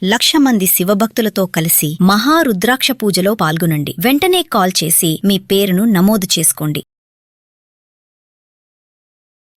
1,00,000 మంది శివభక్తులతో కలిసి మహారుద్రాక్ష పూజలో పాల్గొనండి. వెంటనే కాల్ చేసి మీ పేరును నమోదు చేసుకోండి.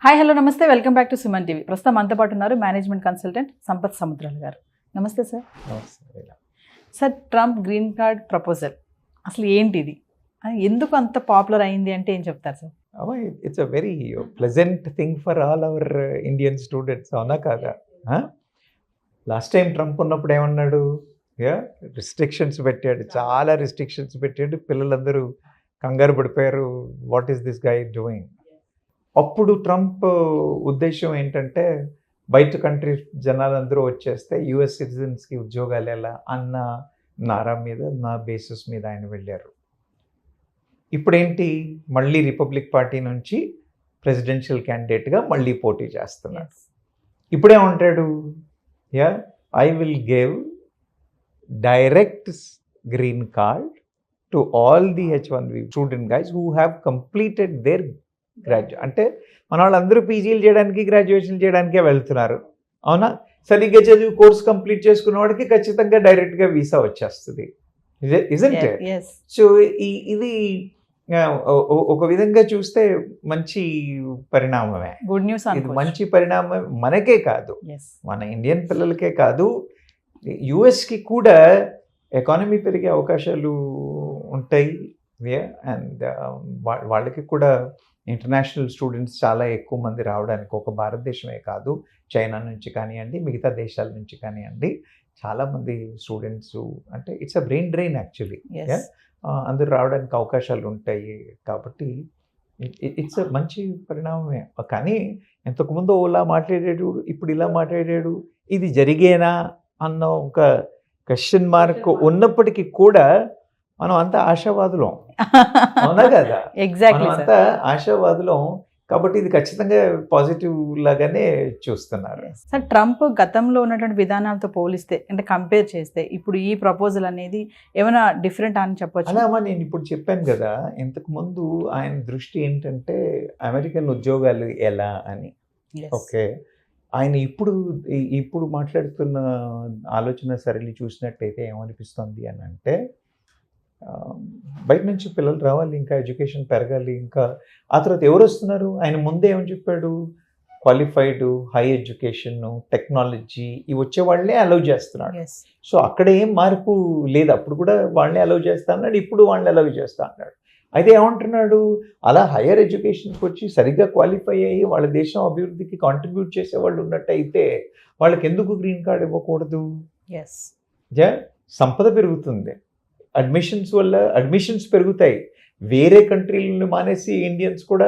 హాయ్ హలో నమస్తే, welcome back to Suman TV. ప్రస్తుతం మనతో పాటు ఉన్నారు మేనేజ్మెంట్ కన్సల్టెంట్ సంపత్ సముద్రాల గారు. నమస్తే sir. Sir, Trump green card proposal అసలు ఏంటిది, ఎందుకు అంత పాపులర్ అయింది అంటే ఏం చెప్తారు sir? It's a very pleasant thing for all our Indian students, అవునా కాదా? లాస్ట్ టైం ట్రంప్ ఉన్నప్పుడు ఏమన్నాడు? రిస్ట్రిక్షన్స్ పెట్టాడు, చాలా రిస్ట్రిక్షన్స్ పెట్టాడు. పిల్లలందరూ కంగారు పడిపోయారు, what is this guy doing. అప్పుడు ట్రంప్ ఉద్దేశం ఏంటంటే, బయట కంట్రీ జనాలందరూ వచ్చేస్తే యుఎస్ సిటిజన్స్కి ఉద్యోగాలు ఎలా అన్న నారా మీద, నా బేసిస్ మీద ఆయన వెళ్ళారు. ఇప్పుడేంటి, మళ్ళీ రిపబ్లిక్ పార్టీ నుంచి ప్రెసిడెన్షియల్ క్యాండిడేట్గా మళ్ళీ పోటీ చేస్తున్నారు. ఇప్పుడేమంటాడు? I will give direct green card to all the H1B student guys who have completed their graduate. అంటే మన వాళ్ళందరూ పీజీలు చేయడానికి, గ్రాడ్యుయేషన్ చేయడానికే వెళ్తున్నారు, అవునా? సరిగ్గా చదివి కోర్స్ కంప్లీట్ చేసుకున్న వాడికి ఖచ్చితంగా డైరెక్ట్గా వీసా వచ్చేస్తుంది, ఇజంట్ ఇట్? సో ఇది ఒక విధంగా చూస్తే మంచి పరిణామమే, గుడ్ న్యూస్. ఇది మంచి పరిణామం మనకే కాదు, మన ఇండియన్ పిల్లలకే కాదు, యుఎస్కి కూడా ఎకానమీ పెరిగే అవకాశాలు ఉంటాయి. అండ్ వాళ్ళకి కూడా ఇంటర్నేషనల్ స్టూడెంట్స్ చాలా ఎక్కువ మంది రావడానికి, ఒక భారతదేశమే కాదు, చైనా నుంచి కానివ్వండి, మిగతా దేశాల నుంచి కానివ్వండి, చాలామంది స్టూడెంట్స్, అంటే it's a brain drain actually. అందరూ రావడానికి అవకాశాలు ఉంటాయి. కాబట్టి ఇట్స్ మంచి పరిణామమే. కానీ ఇంతకుముందు ఓలా మాట్లాడాడు, ఇప్పుడు ఇలా మాట్లాడాడు, ఇది జరిగేనా అన్న ఒక క్వశ్చన్ మార్క్ ఉన్నప్పటికీ కూడా మనం అంతా ఆశావాదులం, అవునా కదా? ఎగ్జాక్ట్లీ, అంతా ఆశావాదులం. కాబట్టి ఇది ఖచ్చితంగా పాజిటివ్ లాగానే చూస్తున్నారు. సార్, ట్రంప్ గతంలో ఉన్నటువంటి విధానాలతో పోలిస్తే, అంటే కంపేర్ చేస్తే, ఇప్పుడు ఈ ప్రపోజల్ అనేది ఏమైనా డిఫరెంట్ అని చెప్పొచ్చు? అలామా, నేను ఇప్పుడు చెప్పాను కదా, ఇంతకు ముందు ఆయన దృష్టి ఏంటంటే అమెరికన్ ఉద్యోగాలు ఎలా అని. ఓకే, ఆయన ఇప్పుడు మాట్లాడుతున్న ఆలోచన సరళి చూసినట్టయితే ఏమనిపిస్తుంది అని అంటే, బయట నుంచి పిల్లలు రావాలి, ఇంకా ఎడ్యుకేషన్ పెరగాలి, ఇంకా ఆ తర్వాత ఎవరు వస్తున్నారు? ఆయన ముందే ఏమని చెప్పాడు? క్వాలిఫైడ్, హై ఎడ్యుకేషన్, టెక్నాలజీ ఇవి వచ్చే వాళ్ళనే అలౌ చేస్తున్నాడు. సో అక్కడ ఏం మార్పు లేదు, అప్పుడు కూడా వాళ్ళని అలౌ చేస్తా అన్నాడు, ఇప్పుడు వాళ్ళని అలౌ చేస్తా అన్నాడు. అయితే ఏమంటున్నాడు? అలా హయ్యర్ ఎడ్యుకేషన్కి వచ్చి సరిగ్గా క్వాలిఫై అయ్యి వాళ్ళ దేశం అభివృద్ధికి కాంట్రిబ్యూట్ చేసే వాళ్ళు ఉన్నట్టయితే వాళ్ళకి ఎందుకు గ్రీన్ కార్డ్ ఇవ్వకూడదు? సంపద పెరుగుతుంది, అడ్మిషన్స్ పెరుగుతాయి, వేరే కంట్రీలను మానేసి ఇండియన్స్ కూడా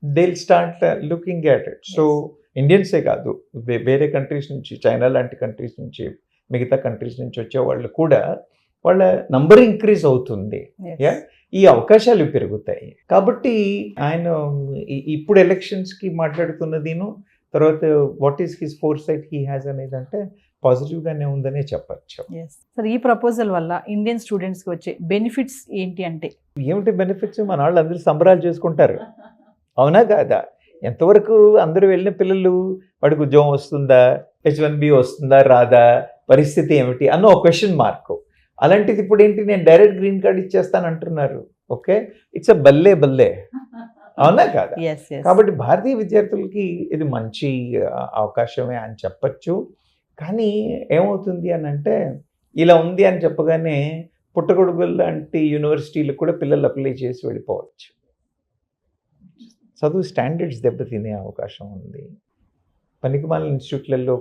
they will start looking at it. So ఇండియన్సే కాదు, వేరే కంట్రీస్ నుంచి, చైనా లాంటి కంట్రీస్ నుంచి, మిగతా కంట్రీస్ నుంచి వచ్చే వాళ్ళు కూడా వాళ్ళ నంబర్ ఇంక్రీజ్ అవుతుంది, ఈ అవకాశాలు పెరుగుతాయి. కాబట్టి ఆయన ఇప్పుడు ఎలక్షన్స్కి మాట్లాడుతున్నదిను, తర్వాత what is his foresight he has అనేది అంటే పాజిటివ్గానే ఉందనే చెప్పచ్చు. సార్, ఈ ప్రపోజల్ వల్ల ఇండియన్ స్టూడెంట్స్కి వచ్చే బెనిఫిట్స్ ఏంటి అంటే? ఏమిటి బెనిఫిట్స్? మన వాళ్ళు అందరూ సంబరాలు చేసుకుంటారు, అవునా కాదా? ఎంతవరకు అందరూ వెళ్ళిన పిల్లలు, వాడికి ఉద్యోగం వస్తుందా, H1B వస్తుందా రాదా, పరిస్థితి ఏమిటి అన్న ఒక క్వశ్చన్ మార్క్. అలాంటిది ఇప్పుడు ఏంటి, నేను డైరెక్ట్ గ్రీన్ కార్డ్ ఇచ్చేస్తాను అంటున్నారు. ఓకే, ఇట్స్ అ బల్లే, అవునా కాదా? కాబట్టి భారతీయ విద్యార్థులకి ఇది మంచి అవకాశమే అని చెప్పచ్చు. కానీ ఏమవుతుంది అని అంటే, ఇలా ఉంది అని చెప్పగానే పుట్టగొడుగులు లాంటి యూనివర్సిటీలకు కూడా పిల్లలు అప్లై చేసి వెళ్ళిపోవచ్చు, చదువు స్టాండర్డ్స్ దెబ్బతినే అవకాశం ఉంది, పనికిమాలిన ఇన్స్టిట్యూట్లలో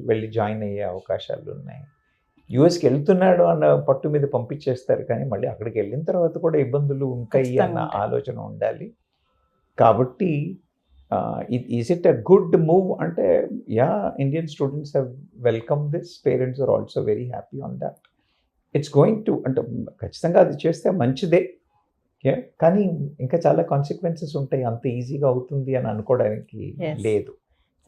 వెళ్ళి జాయిన్ అయ్యే అవకాశాలు ఉన్నాయి. యుఎస్కి వెళ్తున్నాడు అన్న పట్టు మీద పంపించేస్తారు, కానీ మళ్ళీ అక్కడికి వెళ్ళిన తర్వాత కూడా ఇబ్బందులు ఉంటాయి అన్న ఆలోచన ఉండాలి. కాబట్టి is it a good move అంటే, Indian students have welcome this, parents are also very happy on that. It's going to, అంటే ఖచ్చితంగా అది చేస్తే మంచిదే, కానీ ఇంకా చాలా కాన్సిక్వెన్సెస్ ఉంటాయి, అంత ఈజీగా అవుతుంది అని అనుకోవడానికి లేదు.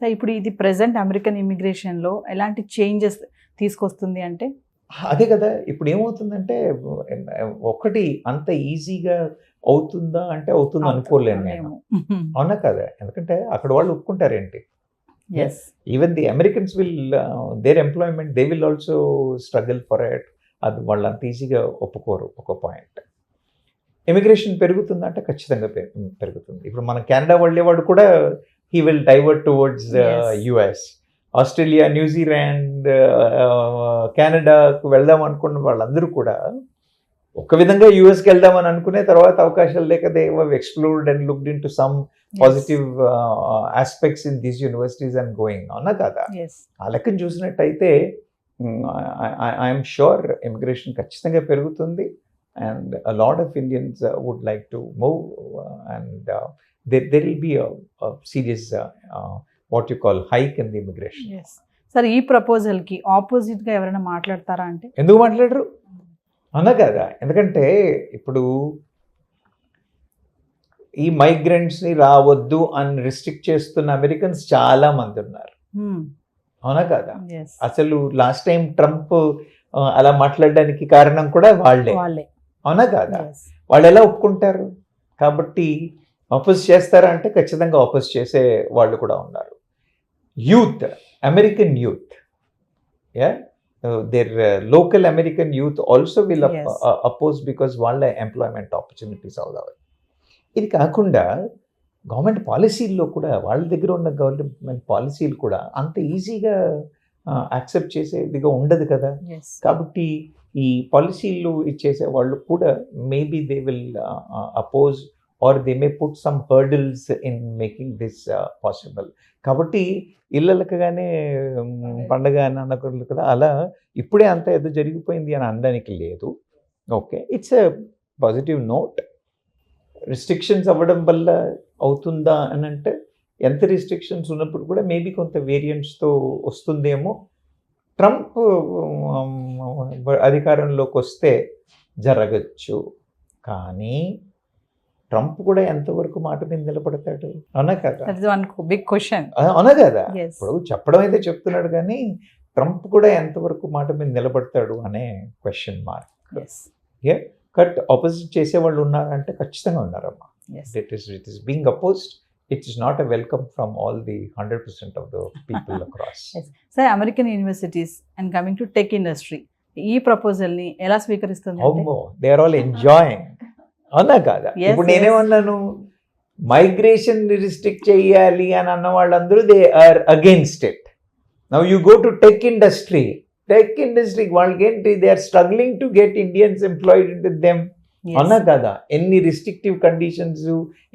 సో ఇప్పుడు ఇది ప్రెసెంట్ అమెరికన్ ఇమిగ్రేషన్లో ఎలాంటి చేంజెస్ తీసుకొస్తుంది అంటే? అదే కదా, ఇప్పుడు ఏమవుతుందంటే, ఒకటి అంత ఈజీగా అవుతుందా అంటే అవుతుంది అనుకోలేను నేను, అవునా కదా? ఎందుకంటే అక్కడ వాళ్ళు ఒప్పుకుంటారేంటి, yes even the Americans will their employment they will also struggle for it. అది వాళ్ళు అంత ఈజీగా ఒప్పుకోరు. ఒక పాయింట్. ఇమిగ్రేషన్ పెరుగుతుందంటే ఖచ్చితంగా పెరుగుతుంది. ఇప్పుడు మన కెనడా వెళ్ళేవాడు కూడా he will divert towards US. Australia, New Zealand, కెనడాకు వెళ్దాం అనుకున్న వాళ్ళందరూ కూడా ఒక విధంగా యుఎస్కి వెళ్దామని అనుకునే తర్వాత అవకాశాలు లేక they explored and looked in to some positive aspects in these universities and going. అవునా కదా? ఆ లెక్కను చూసినట్టయితే ఐఎమ్ షూర్ ఇమిగ్రేషన్ ఖచ్చితంగా పెరుగుతుంది. And a lot of Indians would like to move, and there will be a serious what you call hike in the immigration. Yes. Sir ఈ ప్రపోజల్కి ఆపోజిట్గా ఎవరైనా మాట్లాడతారా అంటే? ఎందుకు మాట్లాడరు? అవునా కదా? ఎందుకంటే ఇప్పుడు ఈ మైగ్రెంట్స్ని రావద్దు అని రిస్ట్రిక్ట్ చేస్తున్న అమెరికన్స్ చాలా మంది ఉన్నారు. అవునా కదా? అసలు లాస్ట్ టైం ట్రంప్ అలా మాట్లాడడానికి కారణం కూడా వాళ్ళే. అవునా కాదా? వాళ్ళు ఎలా ఒప్పుకుంటారు? కాబట్టి ఆపోజ్ చేస్తారా అంటే ఖచ్చితంగా ఆపోజ్ చేసే వాళ్ళు కూడా ఉన్నారు. Youth, American youth, their local American youth also will oppose because వాళ్ళ ఎంప్లాయ్మెంట్ ఆపర్చునిటీస్ అవుతాయి. ఇది కాకుండా గవర్నమెంట్ పాలసీల్లో కూడా వాళ్ళ దగ్గర ఉన్న గవర్నమెంట్ పాలసీలు కూడా అంత ఈజీగా యాక్సెప్ట్ చేసేదిగా ఉండదు కదా. కాబట్టి ఈ పాలసీలు ఇచ్చేసే వాళ్ళు కూడా maybe they will oppose or they may put some hurdles in making this possible. కాబట్టి ఇళ్ళలకగానే పండగ అని అనకూడదు కదా, అలా ఇప్పుడే అంత ఏదో జరిగిపోయింది అని అనడానికి లేదు. Okay, it's a positive note. Restrictions అవ్వడం వల్ల అవుతుందా అని అంటే ఎంత రిస్ట్రిక్షన్స్ ఉన్నప్పుడు కూడా మేబీ కొంత వేరియంట్స్తో వస్తుందేమో. ట్రంప్ అధికారంలోకి వస్తే జరగచ్చు, కానీ ట్రంప్ కూడా ఎంతవరకు మాట మీద నిలబడతాడు? అవునా కదా? Big question. అవునా కదా? ఇప్పుడు చెప్పడం అయితే చెప్తున్నాడు, కానీ ట్రంప్ కూడా ఎంతవరకు మాట మీద నిలబడతాడు అనే క్వశ్చన్ మార్క్. కట్ ఆపోజిట్ చేసేవాళ్ళు ఉన్నారంటే ఖచ్చితంగా ఉన్నారమ్మా. It is being opposed. It is not a welcome from all the 100% of the people across. Yes. So, American universities and coming to tech industry, ఈ ప్రపోజల్ని ఎలా స్వీకరిస్తుంది? They are all enjoying. అవునా కాదా? ఇప్పుడు నేనేమన్నాను, మైగ్రేషన్ రిస్ట్రిక్ట్ చేయాలి అని అన్న వాళ్ళందరూ they are against it. Now you go to tech industry వాళ్ళకి ఏంటి, they are struggling to get Indians employed with them. అవునా కదా? ఎన్ని రిస్ట్రిక్టివ్ కండిషన్స్,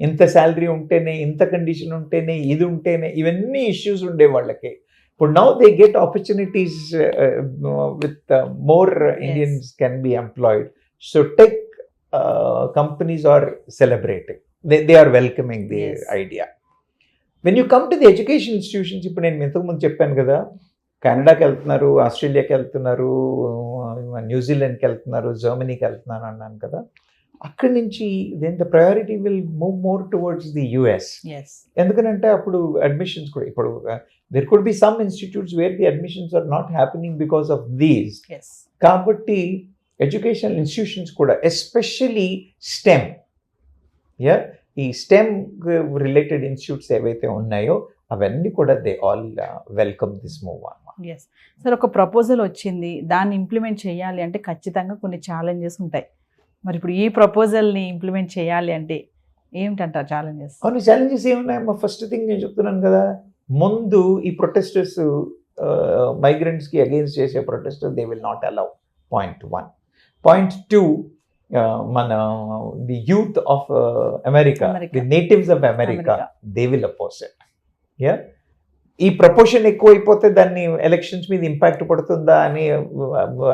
ఇంత శాలరీ ఉంటేనే, ఇంత కండిషన్ ఉంటేనే, ఇది ఉంటేనే, ఇవన్నీ ఇష్యూస్ ఉండే వాళ్ళకి. ఇప్పుడు now they get opportunities with more Indians can be employed. So tech companies are celebrating, they are welcoming the idea. When you come to the education institutions, ఇప్పుడు నేను ఇంతకుముందు చెప్పాను కదా, కెనడాకి వెళ్తున్నారు, ఆస్ట్రేలియాకి వెళ్తున్నారు, న్యూజిలాండ్కి వెళ్తున్నారు, జర్మనీకి వెళ్తున్నారు అన్నాను కదా. అక్కడి నుంచి then the priority will move more towards the US. ఎందుకంటే అప్పుడు అడ్మిషన్స్ కూడా, ఇప్పుడు there could be some institutes where the admissions are not happening because of these. కాబట్టి ఎడ్యుకేషనల్ ఇన్స్టిట్యూషన్స్ కూడా ఎస్పెషలీ స్టెమ్, ఈ స్టెమ్ రిలేటెడ్ ఇన్స్టిట్యూట్స్ ఏవైతే ఉన్నాయో అవన్నీ కూడా they all welcome this move. Yes sir, ఒక ప్రపోజల్ వచ్చింది, దాన్ని ఇంప్లిమెంట్ చేయాలి అంటే ఖచ్చితంగా కొన్ని ఛాలెంజెస్ ఉంటాయి. మరి ఇప్పుడు ఈ ప్రపోజల్ని ఇంప్లిమెంట్ చేయాలి అంటే ఏమిటంటారు ఛాలెంజెస్? అవును, ఛాలెంజెస్ ఏమున్నాయమ్మా? ఫస్ట్ థింగ్ నేను చెప్తున్నాను కదా, ముందు ఈ ప్రొటెస్టర్స్, మైగ్రెంట్స్కి అగేన్స్ట్ చేసే protesters they will not allow. Point 1. Point 2, మన the youth of America, the natives of America, they will oppose it. ఈ ప్రపోర్షన్ ఎక్కువైపోతే దాన్ని ఎలక్షన్స్ మీద ఇంపాక్ట్ పడుతుందా అని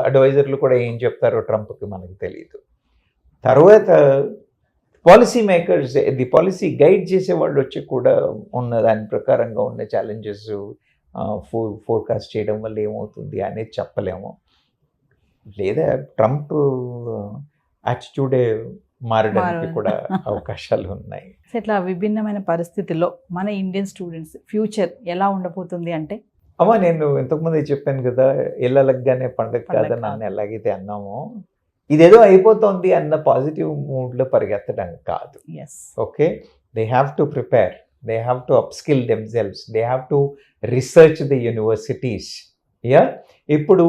అడ్వైజర్లు కూడా ఏం చెప్తారో ట్రంప్కి మనకు తెలియదు. తర్వాత policy makers, the policy guide చేసే వాళ్ళు వచ్చి కూడా ఉన్న దాని ప్రకారంగా ఉన్న ఛాలెంజెస్ ఫోర్కాస్ట్ చేయడం వల్ల ఏమవుతుంది అనేది చెప్పలేము. లేదా ట్రంప్ యాటిట్యూడే మారడానికి కూడా అవకాశాలు ఉన్నాయి. ఇట్లా విభిన్నమైన పరిస్థితుల్లో మన ఇండియన్ స్టూడెంట్స్ ఫ్యూచర్ ఎలా ఉండబోతుంది అంటే? అమ్మా, నేను ఇంతకుముందే చెప్పాను కదా, ఇళ్ళలగ్గానే పండగ కాదని అన్న ఎలాగైతే అన్నామో, ఇదేదో అయిపోతుంది అన్న పాజిటివ్ మూడ్లో పరిగెత్తడానికి కాదు. Okay, they have to prepare they have to upskill themselves, they have to research the universities. ఇప్పుడు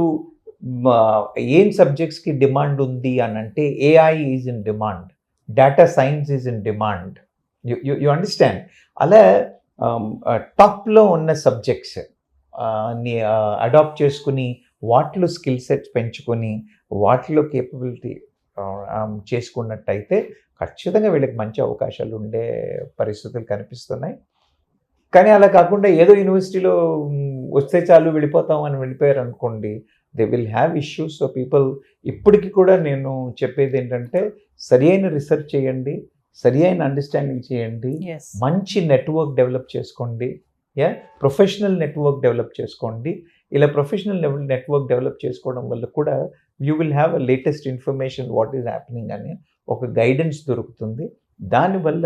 ఏం సబ్జెక్ట్స్కి డిమాండ్ ఉంది అని అంటే AI is in demand, data science is in demand. You understand? అలా టాప్లో ఉన్న సబ్జెక్ట్స్ ని అడాప్ట్ చేసుకుని వాటిలో స్కిల్ సెట్స్ పెంచుకొని వాటిలో కేపబిలిటీ చేసుకున్నట్టయితే ఖచ్చితంగా వీళ్ళకి మంచి అవకాశాలు ఉండే పరిస్థితులు కనిపిస్తున్నాయి. కానీ అలా కాకుండా ఏదో యూనివర్సిటీలో వస్తే చాలు వెళ్ళిపోతాం అని వెళ్ళిపోయారు అనుకోండి, they will have issues. So people ఇప్పటికీ కూడా నేను చెప్పేది ఏంటంటే సరి అయిన రీసెర్చ్ చేయండి, సరి అయిన అండర్స్టాండింగ్ చేయండి, మంచి నెట్వర్క్ డెవలప్ చేసుకోండి, ప్రొఫెషనల్ నెట్వర్క్ డెవలప్ చేసుకోండి. ఇలా ప్రొఫెషనల్ నెట్వర్క్ డెవలప్ చేసుకోవడం వల్ల కూడా you will have a latest information what is happening అని ఒక గైడెన్స్ దొరుకుతుంది. దానివల్ల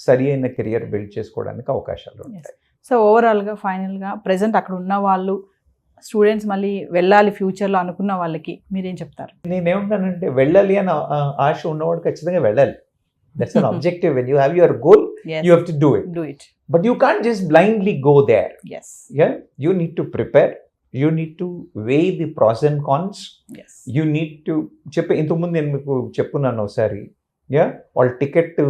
సరి అయిన కెరియర్ బిల్డ్ చేసుకోవడానికి అవకాశాలు ఉంటాయి. సో ఓవరాల్గా ఫైనల్గా ప్రజెంట్ అక్కడ ఉన్న వాళ్ళు స్టూడెంట్స్ మళ్ళీ వెళ్ళాలి ఫ్యూచర్లో అనుకున్న వాళ్ళకి మీరేం చెప్తారు? నేనేమంటానంటే వెళ్ళాలి అని ఆశ ఉన్నవాడు ఖచ్చితంగా వెళ్ళాలి. That's an objective. When you have your goal you have to do it. But you can't just blindly go there. Yes. Yeah, you need to prepare. You need to weigh the pros and cons. Yes. You need to ఇంతకుముందు నేను మీకు చెప్పున్నాను ఒకసారి, వాళ్ళ ticket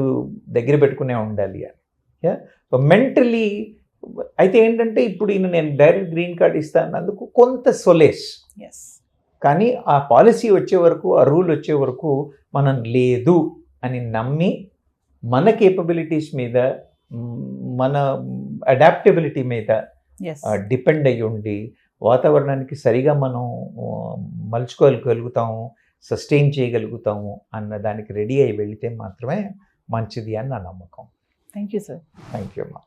దగ్గర పెట్టుకునే ఉండాలి అని. So mentally అయితే ఏంటంటే ఇప్పుడు నేను డైరెక్ట్ గ్రీన్ కార్డ్ ఇస్తానందుకు కొంత సొలేస్. కానీ ఆ పాలసీ వచ్చే వరకు, ఆ రూల్ వచ్చే వరకు మనం లేదు అని నమ్మి మన కేపబిలిటీస్ మీద, మన అడాప్టబిలిటీ మీద డిపెండ్ అయ్యి ఉండి వాతావరణానికి సరిగా మనం మలుచుకోగలుగుతాము, సస్టైన్ చేయగలుగుతాము అన్న దానికి రెడీ అయి వెళితే మాత్రమే మంచిది అని నా నమ్మకం. Thank you sir. Thank you అమ్మా.